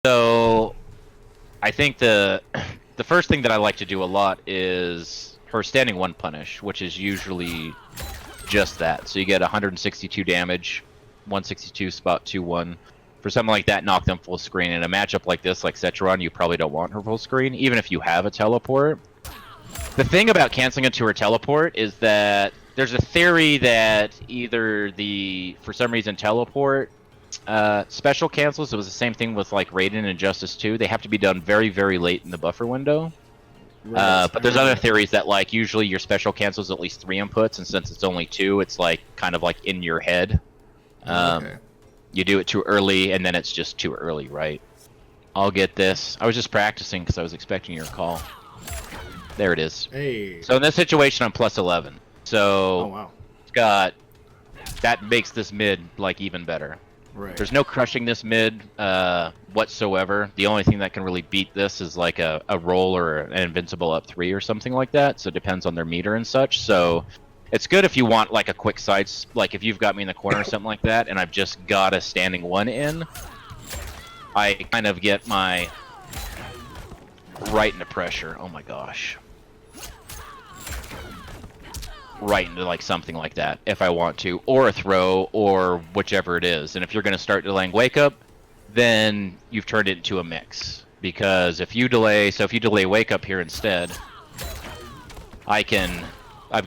So I think the first thing that I like to do a lot is her standing one punish, which is usually just that. So you get 162 damage, 162 spot 2-1. For something like that, knock them full screen. In a matchup like this, like Setron, you probably don't want her full screen, even if you have a teleport. The thing about canceling into her teleport is that there's a theory that either for some reason, teleport special cancels. It was the same thing with like Raiden and Justice 2. They have to be done very, very late in the buffer window. Right. But there's other theories that like usually your special cancels at least 3 inputs, and since it's only 2, it's like kind of like in your head. Okay. You do it too early, and then it's just too early, right? I'll get this. I was just practicing because I was expecting your call. There it is. Hey. So in this situation, I'm plus 11. So oh, wow. It's got that makes this mid like even better. Right. There's no crushing this mid whatsoever. The only thing that can really beat this is like a roll or an invincible up 3 or something like that. So it depends on their meter and such. So it's good if you want like a quick side, like if you've got me in the corner or something like that, and I've just got a standing 1 in. I kind of get my right into pressure. Oh my gosh. Right into like something like that if I want to, or a throw, or whichever it is. And if you're going to start delaying wake up, then you've turned it into a mix. Because if you delay, wake up here instead, I've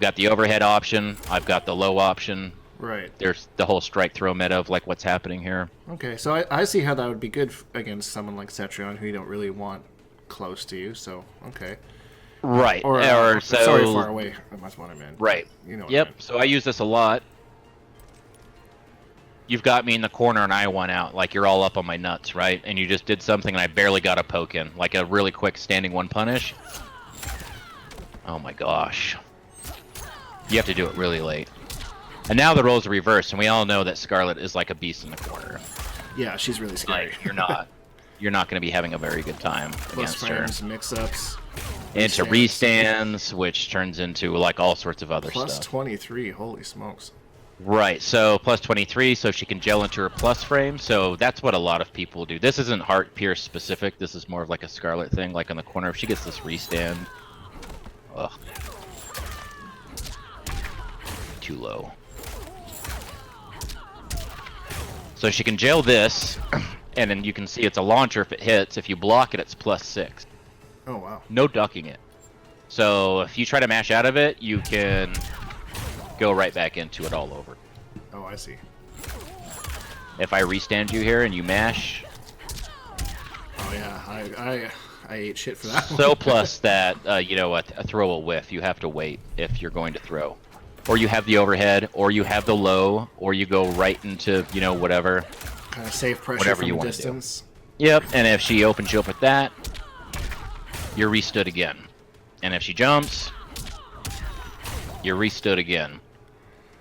got the overhead option, I've got the low option. Right. There's the whole strike throw meta of like what's happening here. Okay, so I see how that would be good against someone like Cetrion who you don't really want close to you. So okay. Right. Or so sorry, far away. That's what I meant. Right. You know. Yep. So I use this a lot. You've got me in the corner and I won out. Like you're all up on my nuts, right? And you just did something and I barely got a poke in, like a really quick standing 1 punish. Oh my gosh. You have to do it really late. And now the roles are reversed, and we all know that Scarlet is like a beast in the corner. Yeah, she's really scary. Like, you're not going to be having a very good time against her. Mix-ups. Into restands, which turns into like all sorts of other stuff. Plus 23, holy smokes. Right, so plus 23, so she can gel into her plus frame. So that's what a lot of people do. This isn't Heart Pierce specific. This is more of like a Scarlet thing, like on the corner. If she gets this restand, ugh, too low. So she can jail this, and then you can see it's a launcher if it hits. If you block it, it's plus 6. Oh, wow. No ducking it. So if you try to mash out of it, you can go right back into it all over. Oh, I see. If I restand you here and you mash... Oh, yeah. I ate shit for that one. So plus that, you know, a throw will whiff. You have to wait if you're going to throw. Or you have the overhead, or you have the low, or you go right into, you know, whatever. Kind of safe pressure whatever from you a want distance. to do. Yep, and if she opens you up with that, you're restood again. And if she jumps, you're restood again.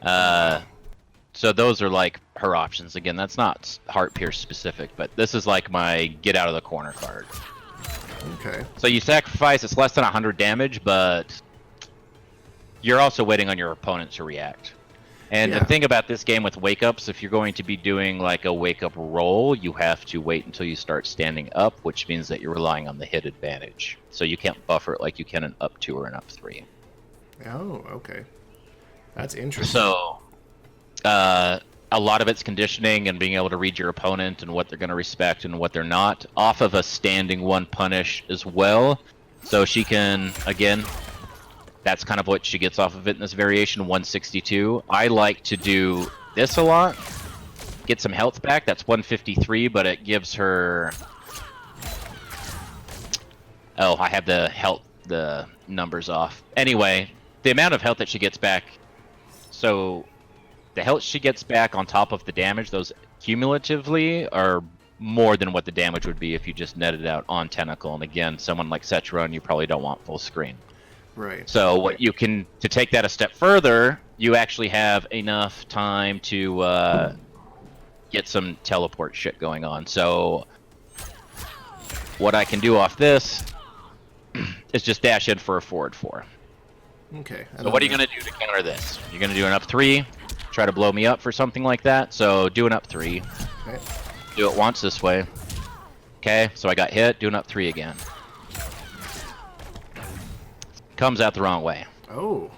So those are like her options. Again, that's not Heart Pierce specific, but this is like my get out of the corner card. Okay. So you sacrifice, it's less than 100 damage, but you're also waiting on your opponent to react. And the thing about this game with wake-ups, if you're going to be doing like a wake-up roll, you have to wait until you start standing up, which means that you're relying on the hit advantage. So you can't buffer it like you can an up 2 or an up 3. Oh, okay. That's interesting. So a lot of it's conditioning and being able to read your opponent and what they're going to respect and what they're not, off of a standing 1 punish as well. So she can, again... That's kind of what she gets off of it in this variation, 162. I like to do this a lot. Get some health back. That's 153, but it gives her... Oh, I have the numbers off. Anyway, the amount of health that she gets back... So, the health she gets back on top of the damage, those cumulatively are more than what the damage would be if you just netted out on Tentacle. And again, someone like Setron, you probably don't want full screen. Right. So what you can, to take that a step further, you actually have enough time to get some teleport shit going on. So what I can do off this is just dash in for a forward 4. Okay. So what are you going to do to counter this? You're going to do an up 3, try to blow me up for something like that. So do an up 3. Okay. Do it once this way. Okay, so I got hit, doing up 3 again. Comes out the wrong way. Oh,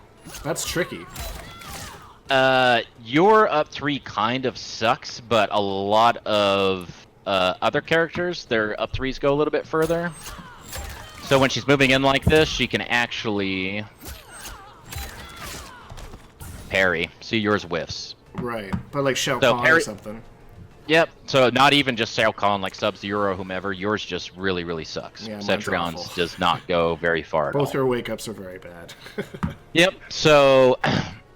that's tricky. Your up 3 kind of sucks, but a lot of other characters, their up 3s go a little bit further. So when she's moving in like this, she can actually parry. See, yours whiffs. Right, but like Shao So Kahn or something. Yep, so not even just Shao Kahn like Sub-Zero or whomever, yours just really, really sucks. Yeah, mine's Cetrion's awful. does not go very far at all. Both your wake-ups are very bad. Yep, so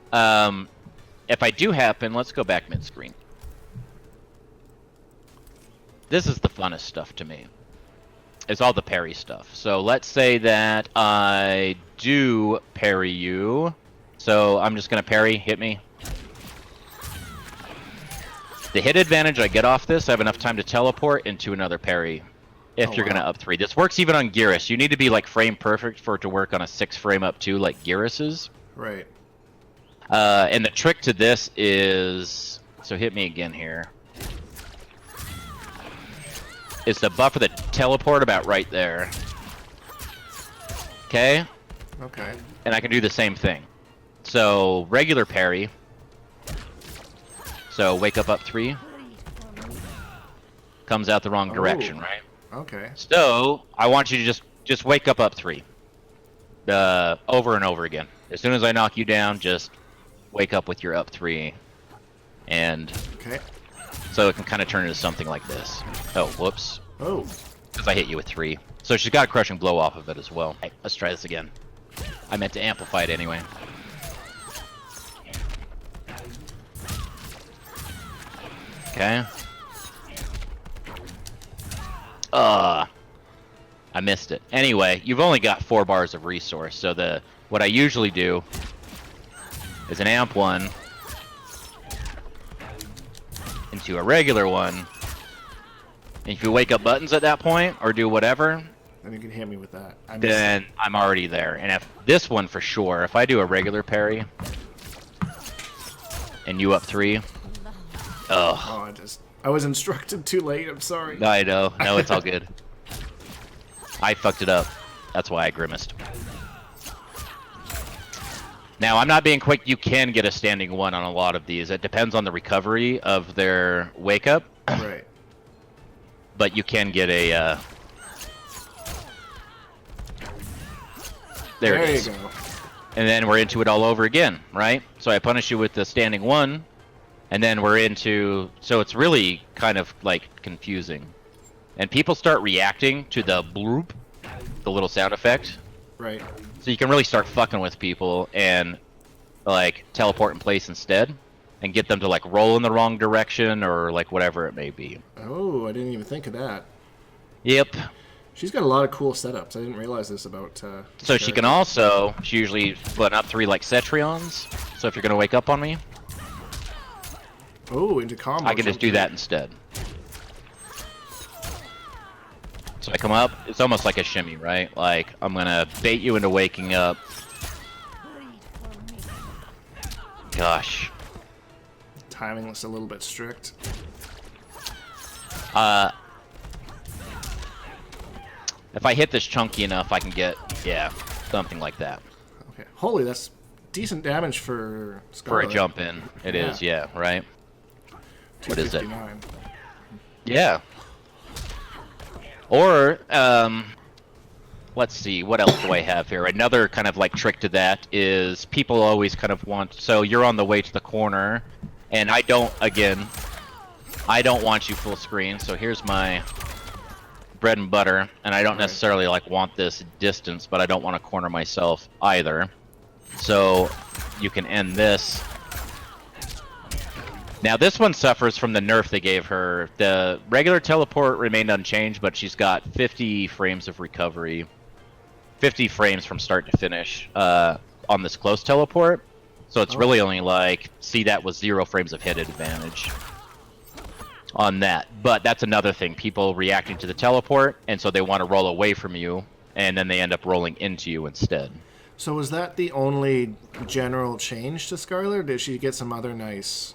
if I do happen, let's go back mid-screen. This is the funnest stuff to me. It's all the parry stuff. So let's say that I do parry you. So I'm just going to parry, hit me. The hit advantage I get off this, I have enough time to teleport into another parry. If you're going to up 3. This works even on Geras. You need to be like frame perfect for it to work on a 6 frame up 2 like Geras is. Right. And the trick to this is, so hit me again here, is to buffer the teleport about right there. Okay? Okay. And I can do the same thing. So, regular parry. So, wake up 3. Comes out the wrong direction, right? Okay. So, I want you to just wake up 3. Over and over again. As soon as I knock you down, just wake up with your up 3. And Okay. so it can kind of turn into something like this. Oh, whoops. Oh. Because I hit you with 3. So she's got a crushing blow off of it as well. Hey, let's try this again. I meant to amplify it anyway. Okay. I missed it. Anyway, you've only got 4 bars of resource, so what I usually do is an amp 1 into a regular one. And if you wake up buttons at that point, or do whatever, Then you can hit me with that. then I'm already there. And if this one for sure, if I do a regular parry, and you up 3, Oh, I was instructed too late. I'm sorry. I know. No, it's all good. I fucked it up. That's why I grimaced. Now, I'm not being quick. You can get a standing 1 on a lot of these. It depends on the recovery of their wake up. Right. But you can get a... There it is. you go. And then we're into it all over again, right? So I punish you with the standing 1, and then we're into... So it's really kind of, like, confusing. And people start reacting to the bloop, the little sound effect. Right. So you can really start fucking with people and, like, teleport in place instead. And get them to, like, roll in the wrong direction or, like, whatever it may be. Oh, I didn't even think of that. Yep. She's got a lot of cool setups. I didn't realize this about... So she can also... She usually split up 3 like Cetrions. So if you're going to wake up on me, Oh, into combo. I can just do that instead. So I come up, it's almost like a shimmy, right? Like, I'm going to bait you into waking up. Gosh. Timing was a little bit strict. If I hit this chunky enough, I can get, yeah, something like that. Okay. Holy, that's decent damage for For Scarlet. a jump in, it is, yeah, right? What is it? 259. Yeah. Or, let's see, what else do I have here? Another kind of like trick to that is people always kind of want, so you're on the way to the corner, and I don't want you full screen, so here's my bread and butter, and I don't necessarily like want this distance, but I don't want to corner myself either. So you can end this. Now this one suffers from the nerf they gave her. The regular teleport remained unchanged, but she's got 50 frames of recovery. 50 frames from start to finish on this close teleport. So it's really only like, see, that was 0 frames of hit advantage on that. But that's another thing. People reacting to the teleport, and so they want to roll away from you, and then they end up rolling into you instead. So was that the only general change to Scarlet, or did she get some other nice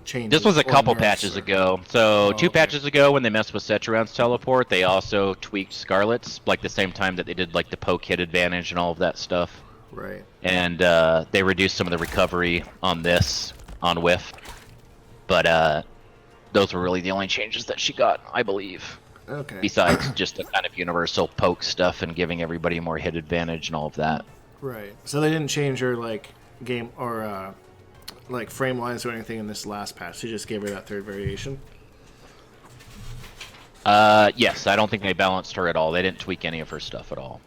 changes. This was a or couple nerfs patches or- ago. So Oh, two okay. patches ago, when they messed with Seturan's teleport, they also tweaked Scarlet's, like the same time that they did like the poke hit advantage and all of that stuff. Right. And they reduced some of the recovery on this on Whiff. But those were really the only changes that she got, I believe. Okay. Besides just the kind of universal poke stuff and giving everybody more hit advantage and all of that. Right. So they didn't change her like game or like frame lines or anything in this last patch. They just gave her that third variation. Yes, I don't think they balanced her at all. They didn't tweak any of her stuff at all.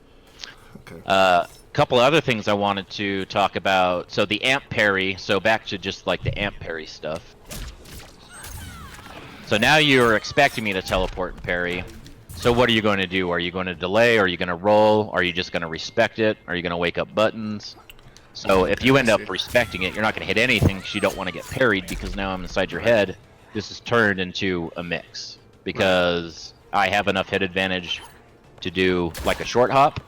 Okay. Couple other things I wanted to talk about. So the amp parry. So back to just like the amp parry stuff. So now you're expecting me to teleport and parry. So what are you going to do? Are you going to delay? Are you going to roll? Are you just going to respect it? Are you going to wake up buttons? So if you end up respecting it, you're not going to hit anything because you don't want to get parried, because now I'm inside your head. This is turned into a mix because I have enough hit advantage to do like a short hop,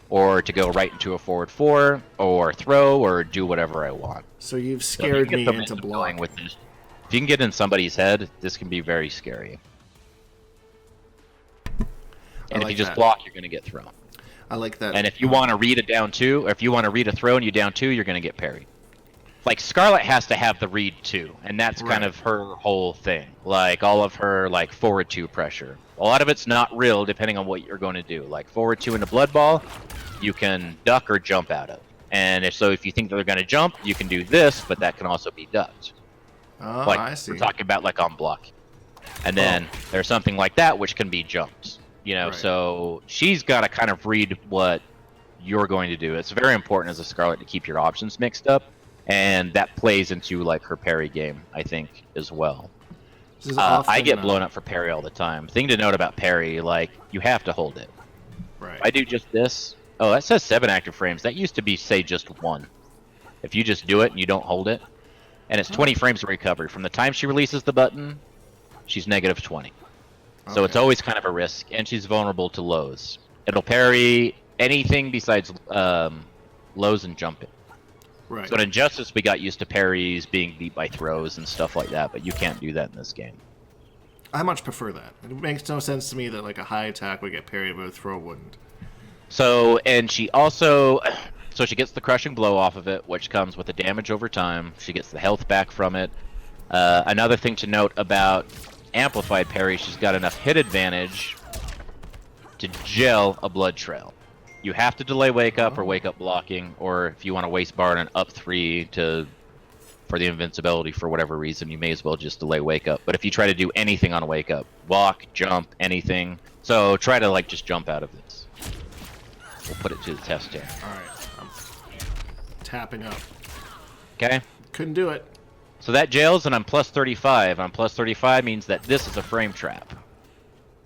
or to go right into a forward 4, or throw, or do whatever I want. So you've So if you scared get me the into momentum going blocking. with this. If you can get in somebody's head, this can be very scary. And if like you just that. block, you're going to get thrown. I like that. And if you want to read a down 2, or if you want to read a throw and you down 2, you're going to get parried. Like, Scarlet has to have the read 2, and that's kind of her whole thing. Like, all of her, like, forward 2 pressure. A lot of it's not real, depending on what you're going to do. Like, forward 2 into Blood Ball, you can duck or jump out of. And if you think they're going to jump, you can do this, but that can also be ducked. Oh, Like, I see. we're talking about, like, on block. And then there's something like that, which can be jumped. You know, so she's got to kind of read what you're going to do. It's very important as a Scarlet to keep your options mixed up, and that plays into like her parry game, I think, as well. This is I get often, blown up for parry all the time. Thing to note about parry, like, you have to hold it. Right. I do just this. Oh, that says 7 active frames. That used to be, say, just 1. If you just do it and you don't hold it, and it's 20 frames of recovery. From the time she releases the button, she's negative 20. So it's always kind of a risk, and she's vulnerable to lows. It'll parry anything besides lows and jumping. Right. So in Injustice, we got used to parries being beat by throws and stuff like that, but you can't do that in this game. I much prefer that. It makes no sense to me that like a high attack would get parried, but a throw wouldn't. So, and she also... So she gets the crushing blow off of it, which comes with the damage over time. She gets the health back from it. Another thing to note about amplified parry, she's got enough hit advantage to gel a blood trail. You have to delay wake up or wake up blocking, or if you want to waste bar on an up 3 for the invincibility for whatever reason, you may as well just delay wake up. But if you try to do anything on a wake up, walk, jump, anything, so try to like just jump out of this. We'll put it to the test here. All right. I'm tapping up. Okay? Couldn't do it. So that jails, and I'm plus 35. I'm plus 35 means that this is a frame trap.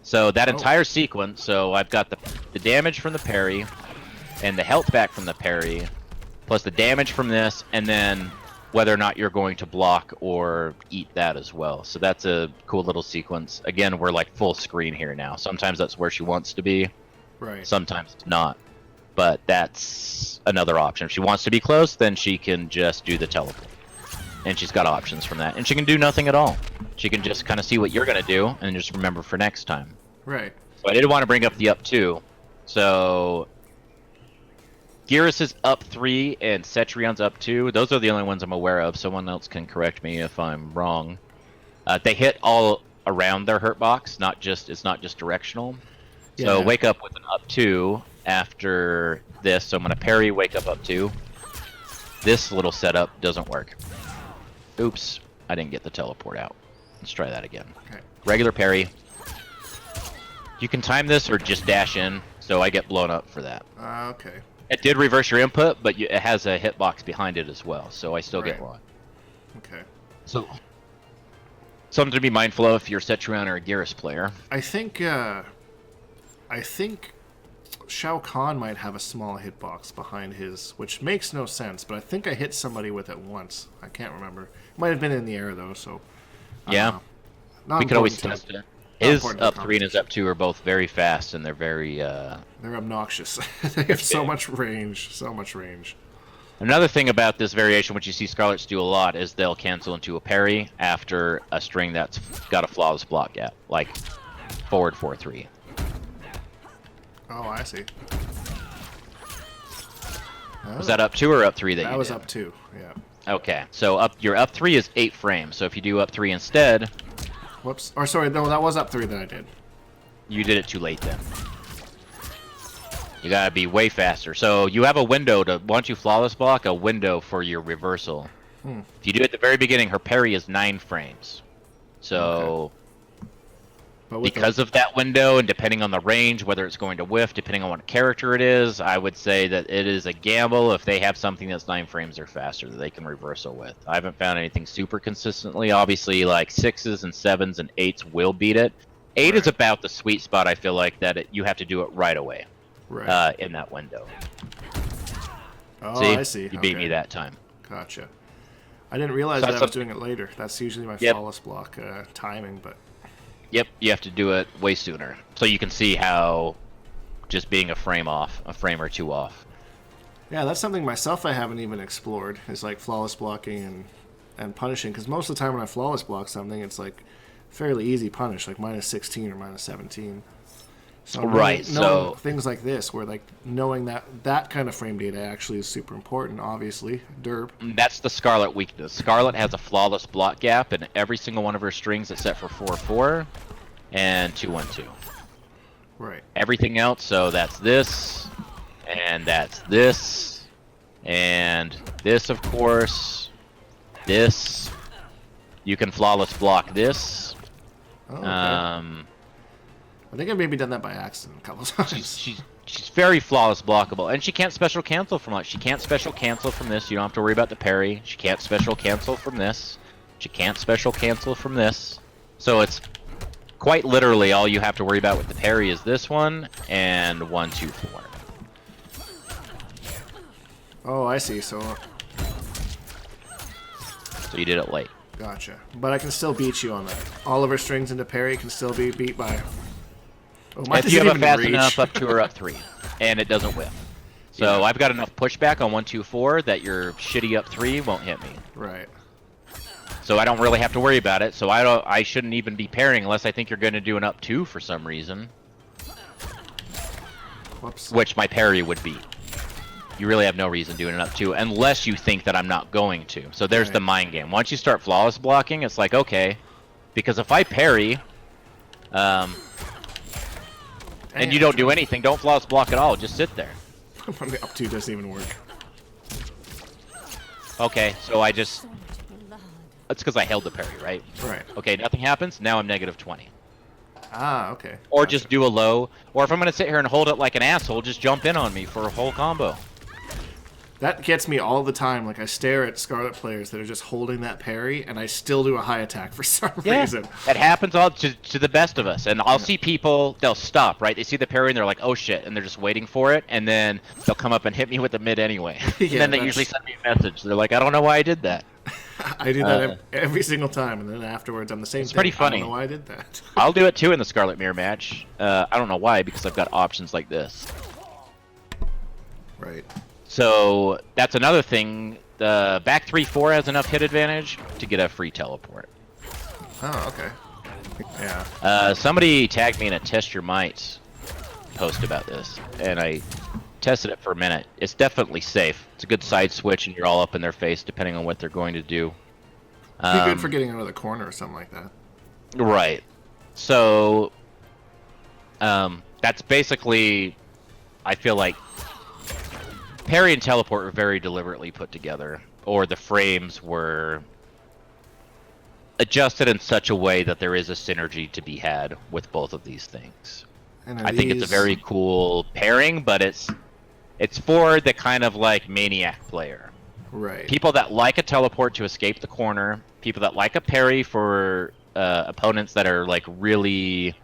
So that entire sequence, so I've got the damage from the parry, and the health back from the parry, plus the damage from this, and then whether or not you're going to block or eat that as well. So that's a cool little sequence. Again, we're like full screen here now. Sometimes that's where she wants to be. Right. Sometimes it's not. But that's another option. If she wants to be close, then she can just do the teleport. And she's got options from that. And she can do nothing at all. She can just kind of see what you're going to do and just remember for next time. Right. So I did want to bring up the up 2. So Geras is up 3 and Cetrion's up 2. Those are the only ones I'm aware of. Someone else can correct me if I'm wrong. They hit all around their hurt box. It's not just directional. So wake up with an up 2 after this. So I'm going to parry wake up 2. This little setup doesn't work. Oops, I didn't get the teleport out. Let's try that again. Okay. Regular parry. You can time this or just dash in, so I get blown up for that. Okay. It did reverse your input, but it has a hitbox behind it as well, so I still get one. Okay. So, something to be mindful of if you're a Cetrion or a Geras player. I think Shao Kahn might have a small hitbox behind his, which makes no sense, but I think I hit somebody with it once. I can't remember. It might have been in the air, though, so... Yeah. Not We could always important test to- it. not His important to up 3 and his up 2 are both very fast, and they're very... They're obnoxious. They have so much range. So much range. Another thing about this variation, which you see Scarlets do a lot, is they'll cancel into a parry after a string that's got a flawless block gap, like forward 4-3. Oh, I see. Was that up 2 or up 3 that you That was did? up 2, yeah. Okay, so your up 3 is 8 frames. So if you do up 3 instead, Whoops. Or sorry, no, that was up 3 that I did. you did it too late then. You gotta be way faster. So you have a window to, once you flawless block, a window for your reversal. If you do it at the very beginning, her parry is 9 frames. So But with because of that window, and depending on the range, whether it's going to whiff, depending on what character it is, I would say that it is a gamble if they have something that's 9 frames or faster that they can reversal with. I haven't found anything super consistently. Obviously, like 6s and 7s and 8s will beat it. 8 is about the sweet spot, I feel like, that you have to do it right away in that window. Oh, See? I see. You beat me that time. Gotcha. I didn't realize So that I that's was doing it later. That's usually my flawless block timing, but... Yep, you have to do it way sooner. So you can see how just being a frame off, a frame or 2 off. Yeah, that's something myself I haven't even explored, is like flawless blocking and punishing, because most of the time when I flawless block something, it's like fairly easy punish, like minus 16 or minus 17. So Right, knowing so things like this, where like knowing that kind of frame data actually is super important, obviously. Derp. that's the Scarlet weakness. Scarlet has a flawless block gap in every single one of her strings except for 4-4 and 2-1-2. Right. Everything else, so that's this, and that's this, and this, of course, this. You can flawless block this. Oh, okay. I think I've maybe done that by accident a couple times. She's very flawless blockable, and she can't special cancel from like she can't special cancel from this. You don't have to worry about the parry. She can't special cancel from this. She can't special cancel from this. So it's quite literally all you have to worry about with the parry is this one and 1-2-4. Oh, I see. So you did it late. gotcha. But I can still beat you on that. All of her strings into parry can still be beat by... Oh, mine If you doesn't have a even fast reach. enough up 2 or up 3, and it doesn't whiff. So I've got enough pushback on 1-2-4 that your shitty up 3 won't hit me. Right. So I don't really have to worry about it. So I shouldn't even be parrying unless I think you're going to do an up 2 for some reason. Whoops. Which my parry would be. You really have no reason doing an up 2 unless you think that I'm not going to. So there's the mind game. Once you start flawless blocking, it's like, okay, because if I parry, and you don't do anything, don't flawless block at all, just sit there. The up 2 doesn't even work. Okay, so I just... That's because I held the parry, right? Right. Okay, nothing happens, now I'm negative 20. Ah, okay. Or Gotcha. just do a low, or if I'm going to sit here and hold it like an asshole, just jump in on me for a whole combo. That gets me all the time. Like, I stare at Scarlet players that are just holding that parry, and I still do a high attack for some reason. That happens all to the best of us. And I'll see people, they'll stop, right? They see the parry and they're like, oh shit, and they're just waiting for it, and then they'll come up and hit me with the mid anyway. And then they usually send me a message. They're like, I don't know why I did that. I do that every single time, and then afterwards I'm the same thing. It's pretty funny. I don't know why I did that. I'll do it too in the Scarlet Mirror match. I don't know why, because I've got options like this. Right. So that's another thing. The back 3-4 has enough hit advantage to get a free teleport. Oh, okay. Yeah. Somebody tagged me in a Test Your Might post about this, and I tested it for a minute. It's definitely safe. It's a good side switch, and you're all up in their face depending on what they're going to do. Be good for getting out of the corner or something like that. Right. So that's basically, I feel like parry and teleport were very deliberately put together, or the frames were adjusted in such a way that there is a synergy to be had with both of these things. And I think it's a very cool pairing, but it's for the kind of like maniac player. Right. People that like a teleport to escape the corner, people that like a parry for opponents that are like really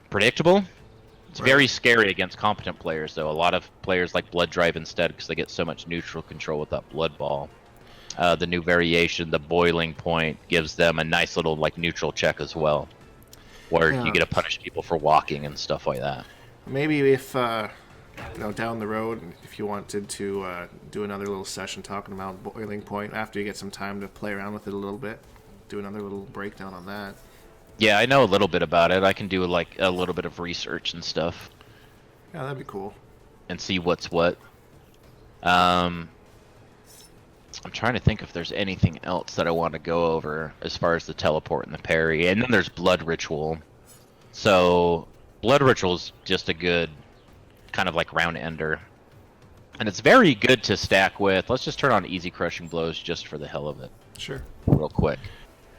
predictable. It's very scary against competent players, though. A lot of players like Blood Drive instead because they get so much neutral control with that Blood Ball. The new variation, the Boiling Point, gives them a nice little like neutral check as well, where you get to punish people for walking and stuff like that. Maybe if down the road, if you wanted to do another little session talking about Boiling Point after you get some time to play around with it a little bit, do another little breakdown on that. Yeah, I know a little bit about it. I can do like a little bit of research and stuff. Yeah, that'd be cool. And see what's what. I'm trying to think if there's anything else that I want to go over as far as the teleport and the parry. And then there's Blood Ritual. So, Blood Ritual is just a good kind of like round ender. And it's very good to stack with. Let's just turn on Easy Crushing Blows just for the hell of it. Sure. Real quick.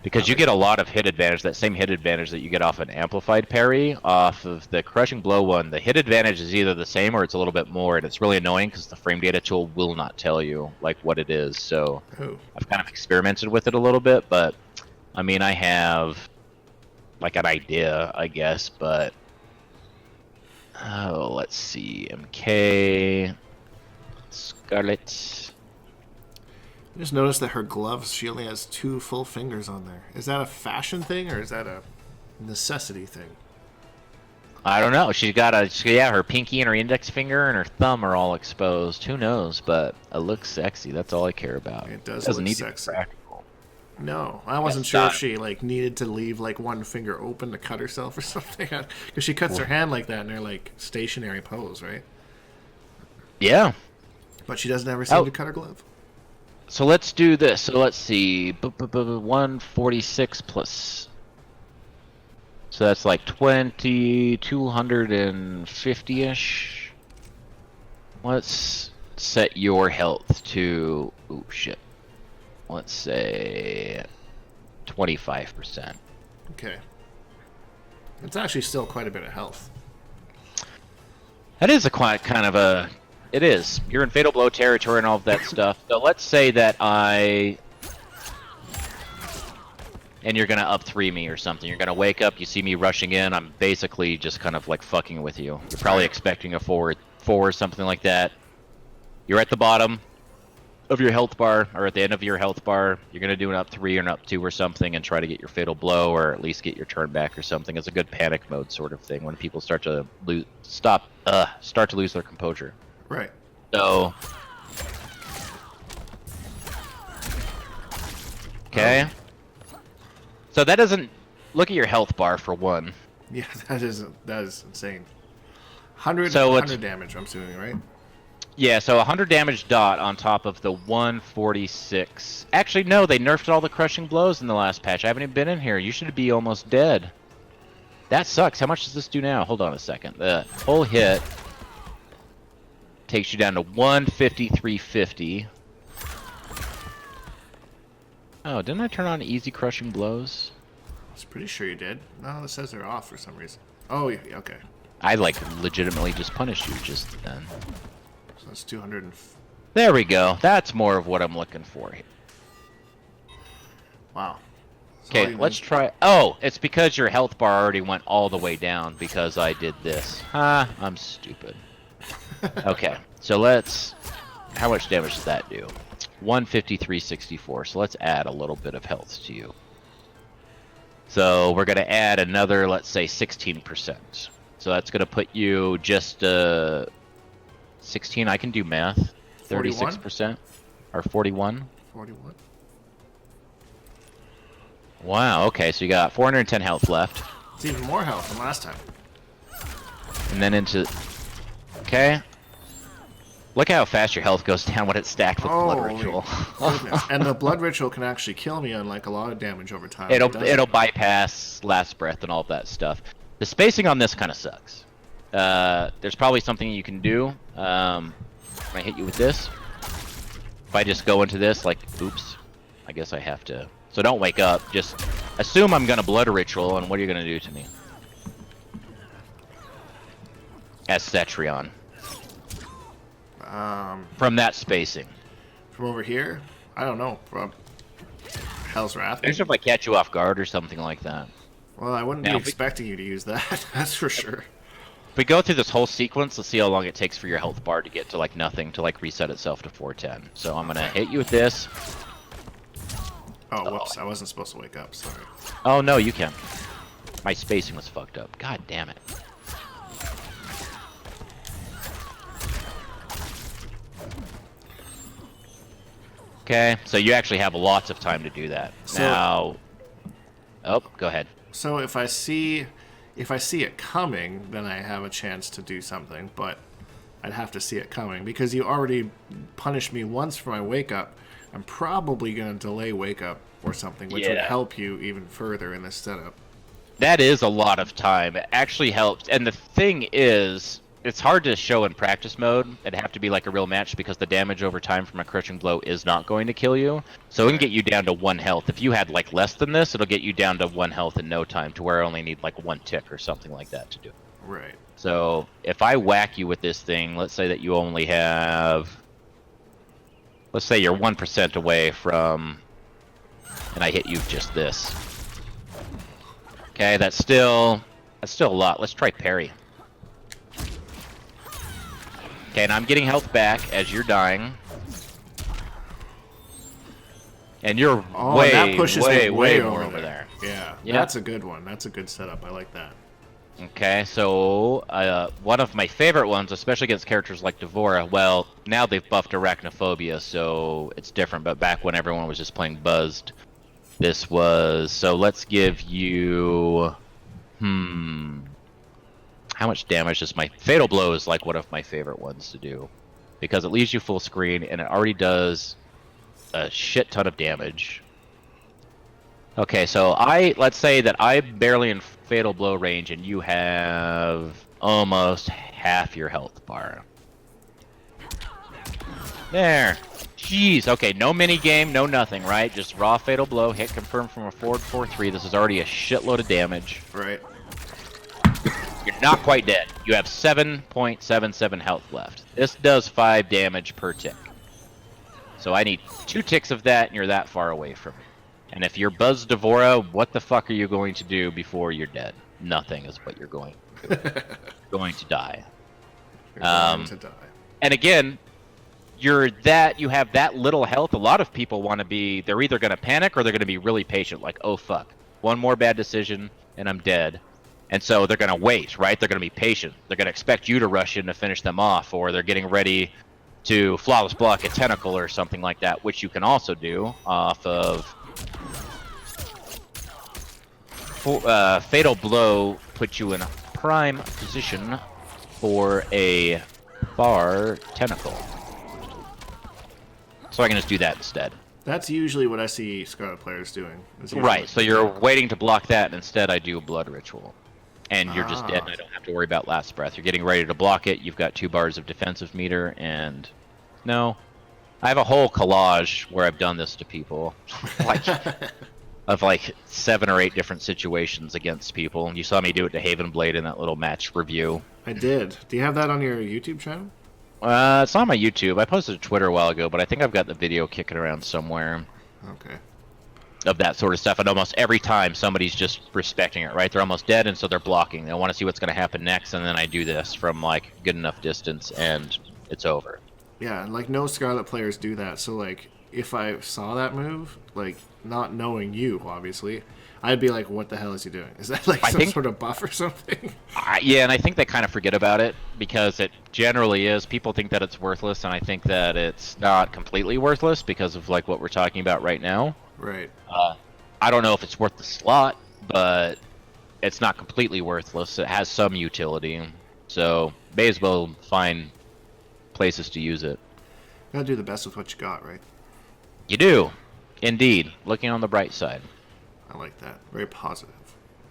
Because you get a lot of hit advantage, that same hit advantage that you get off an amplified parry, off of the Crushing Blow one. The hit advantage is either the same or it's a little bit more, and it's really annoying because the frame data tool will not tell you like what it is. So I've kind of experimented with it a little bit, but I mean I have like an idea, I guess. But let's see, MK, Scarlet. I just noticed that her gloves, she only has 2 full fingers on there. Is that a fashion thing or is that a necessity thing? I don't know. She's got her pinky and her index finger and her thumb are all exposed. Who knows? But it looks sexy. That's all I care about. It doesn't look need sexy. To be practical. No, I wasn't sure if she like needed to leave like one finger open to cut herself or something. Because she cuts her hand like that in her like stationary pose, right? Yeah. But she doesn't ever seem to cut her glove. So let's do this. So let's see. 146 plus. So that's like 250-ish. Let's set your health to. Oh, shit. Let's say 25%. Okay. It's actually still quite a bit of health. That is a quite kind of a. It is. You're in Fatal Blow territory and all of that stuff. So let's say that and you're gonna up 3 me or something. You're gonna wake up, you see me rushing in, I'm basically just kind of like fucking with you. You're probably expecting a forward, something like that. You're at the bottom of your health bar, or at the end of your health bar. You're gonna do an up 3 or an up 2 or something and try to get your Fatal Blow, or at least get your turn back or something. It's a good panic mode sort of thing when people start to lose their composure. Right. So, okay. So that doesn't look at your health bar for one. Yeah, that is insane. 100 damage, I'm assuming, right? Yeah, so 100 damage dot on top of the 146. Actually, no, they nerfed all the crushing blows in the last patch. I haven't even been in here. You should be almost dead. That sucks. How much does this do now? Hold on a second. The whole hit takes you down to 153.50. Oh, didn't I turn on easy crushing blows? I was pretty sure you did. No, it says they're off for some reason. Oh, yeah, okay. I like legitimately just punished you just then. So that's 200. There we go. That's more of what I'm looking for here. Wow. Okay, let's try. Oh, it's because your health bar already went all the way down because I did this. I'm stupid. Okay, so let's. How much damage does that do? 153.64. So let's add a little bit of health to you. So we're going to add another, let's say, 16%. So that's going to put you just 16. I can do math. 36% or 41. 41. Wow. Okay, so you got 410 health left. It's even more health than last time. And then into. Okay. Look how fast your health goes down when it's stacked with Blood Ritual. And the Blood Ritual can actually kill me on like a lot of damage over time. It'll bypass Last Breath and all of that stuff. The spacing on this kind of sucks. There's probably something you can do. When I hit you with this, if I just go into this, like, oops, I guess I have to. So don't wake up. Just assume I'm gonna Blood Ritual, and what are you gonna do to me? As Cetrion. From that spacing. From over here? I don't know. From Hell's Wrath? Maybe if I catch you off guard or something like that. Well, I wouldn't be expecting you to use that. That's for sure. If we go through this whole sequence, let's see how long it takes for your health bar to get to like nothing, to like reset itself to 410. So I'm gonna hit you with this. Oh, whoops. I wasn't supposed to wake up. Sorry. Oh, no, you can. My spacing was fucked up. God damn it. Okay, so you actually have lots of time to do that. So- Now, oh, go ahead. So if I see it coming, then I have a chance to do something, but I'd have to see it coming because you already punished me once for my wake up. I'm probably going to delay wake up or something, which would Yeah. help you even further in this setup. That is a lot of time. It actually helps. And the thing is, it's hard to show in practice mode. It'd have to be like a real match because the damage over time from a crushing blow is not going to kill you. So it can get you down to 1 health. If you had like less than this, it'll get you down to 1 health in no time to where I only need like 1 tick or something like that to do it. Right. So if I whack you with this thing, let's say that you only have, let's say you're 1% away from, and I hit you just this. Okay, that's still a lot. Let's try parry. Okay, and I'm getting health back as you're dying. And you're way, that pushes way, me way way more over over there. Yeah, Yeah. that's a good one. That's a good setup. I like that. Okay, so one of my favorite ones, especially against characters like Devora, well, now they've buffed Arachnophobia, so it's different, but back when everyone was just playing Buzzed, this was... So let's give you... How much damage is my... Fatal Blow is like one of my favorite ones to do, because it leaves you full screen, and it already does a shit ton of damage. Okay, so let's say that I'm barely in Fatal Blow range and you have almost half your health bar. There. Jeez, okay, no mini game, no nothing, right? Just raw Fatal Blow, hit confirm from a forward 4-3. This is already a shitload of damage. Right. You're not quite dead. You have 7.77 health left. This does 5 damage per tick. So I need 2 ticks of that and you're that far away from me. And if you're Buzz Devora, what the fuck are you going to do before you're dead? Nothing is what you're going to do. You're going to die. You're going to die. And again, you have that little health. A lot of people want to be, they're either going to panic or they're going to be really patient. Like, oh fuck, one more bad decision and I'm dead. And so they're going to wait, right? They're going to be patient. They're going to expect you to rush in to finish them off, or they're getting ready to flawless block a tentacle or something like that, which you can also do off of... Fatal Blow puts you in a prime position for a bar tentacle. So I can just do that instead. That's usually what I see Scarlet players doing. Right, so you're waiting to block that, and instead I do a Blood Ritual. And you're just dead, and I don't have to worry about Last Breath. You're getting ready to block it, you've got 2 bars of defensive meter, and... No. I have a whole collage where I've done this to people. Of like 7 or 8 different situations against people. You saw me do it to Haven Blade in that little match review. I did. Do you have that on your YouTube channel? It's on my YouTube. I posted it to Twitter a while ago, but I think I've got the video kicking around somewhere. Okay. Of that sort of stuff. And almost every time somebody's just respecting it, right? They're almost dead, and so they're blocking. They want to see what's going to happen next, and then I do this from like good enough distance, and it's over. Yeah, like no Scarlet players do that. So like, if I saw that move, like not knowing you, obviously, I'd be like, "What the hell is he doing? Is that like some sort of buff or something?" Yeah, and I think they kind of forget about it because it generally is. People think that it's worthless, and I think that it's not completely worthless because of like what we're talking about right now. Right. I don't know if it's worth the slot, but it's not completely worthless. It has some utility, so may as well find places to use it. You gotta do the best with what you got, right? You do, indeed. Looking on the bright side. I like that. Very positive.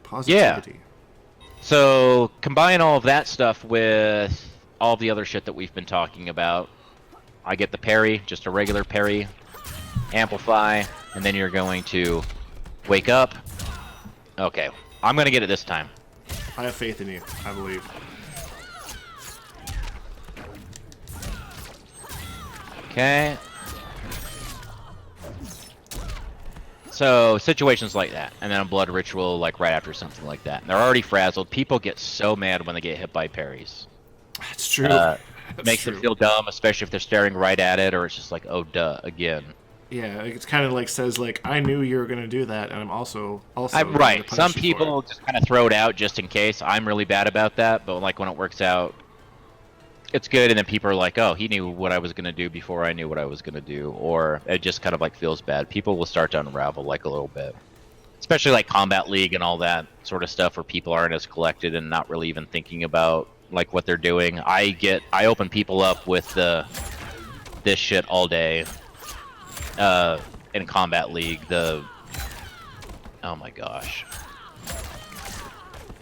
Positivity. Yeah. So combine all of that stuff with all the other shit that we've been talking about. I get the parry, just a regular parry, amplify, and then you're going to wake up. Okay, I'm gonna get it this time. I have faith in you. I believe. Okay. So situations like that, and then a blood ritual like right after something like that. And they're already frazzled. People get so mad when they get hit by parries. That's true. Makes them feel dumb, especially if they're staring right at it, or it's just like, oh duh, again. Yeah, it's kind of like says like, I knew you were gonna do that, and I'm also right. Some people just kind of throw it out just in case. I'm really bad about that, but like when it works out, it's good, and then people are like, oh, he knew what I was going to do before I knew what I was going to do, or it just kind of like feels bad. People will start to unravel like a little bit, especially like Combat League and all that sort of stuff where people aren't as collected and not really even thinking about like what they're doing. I open people up with this shit all day in Combat League. Oh my gosh,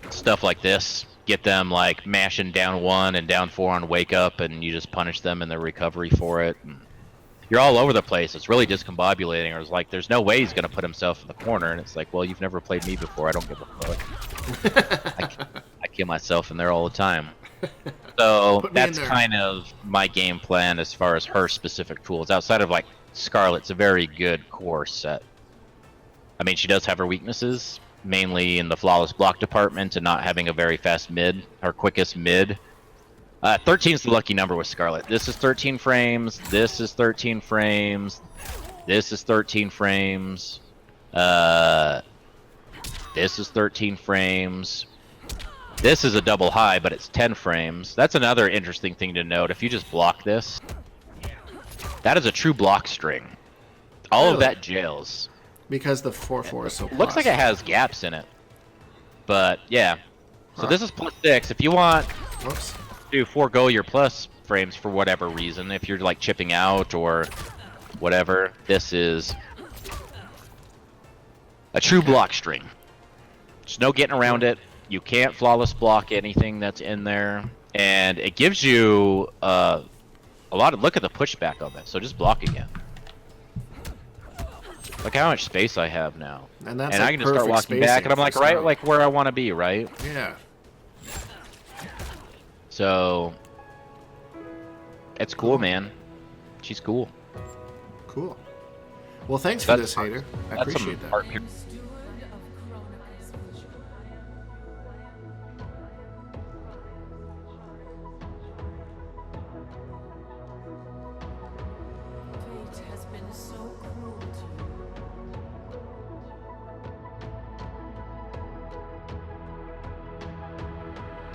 stuff like this. Get them like mashing down 1 and down 4 on wake up, and you just punish them in their recovery for it. And you're all over the place. It's really discombobulating. Or it's like, there's no way he's gonna put himself in the corner, and it's like, well, you've never played me before. I don't give a fuck. I kill myself in there all the time. So that's kind of my game plan as far as her specific tools. Outside of like Scarlet's a very good core set. I mean, she does have her weaknesses, mainly in the flawless block department and not having a very fast mid. Her quickest mid. 13 is the lucky number with Scarlet. This is 13 frames. This is 13 frames. This is 13 frames. This is 13 frames. This is a double high, but it's 10 frames. That's another interesting thing to note. If you just block this, that is a true block string. All of that jails. Because the 4/4 is so plus. Looks like it has gaps in it. But, yeah. So this is +6. If you want to forego your plus frames for whatever reason, if you're like chipping out or whatever, this is a true block string. There's no getting around it. You can't flawless block anything that's in there. And it gives you a lot of... Look at the pushback of it. So just block again. Look how much space I have now. And like I can just start walking back, and I'm like right like where I want to be, right? Yeah. So it's cool, man. She's cool. Cool. Well, thanks for this, Hatyr. I appreciate that. Fate has been so cruel to you.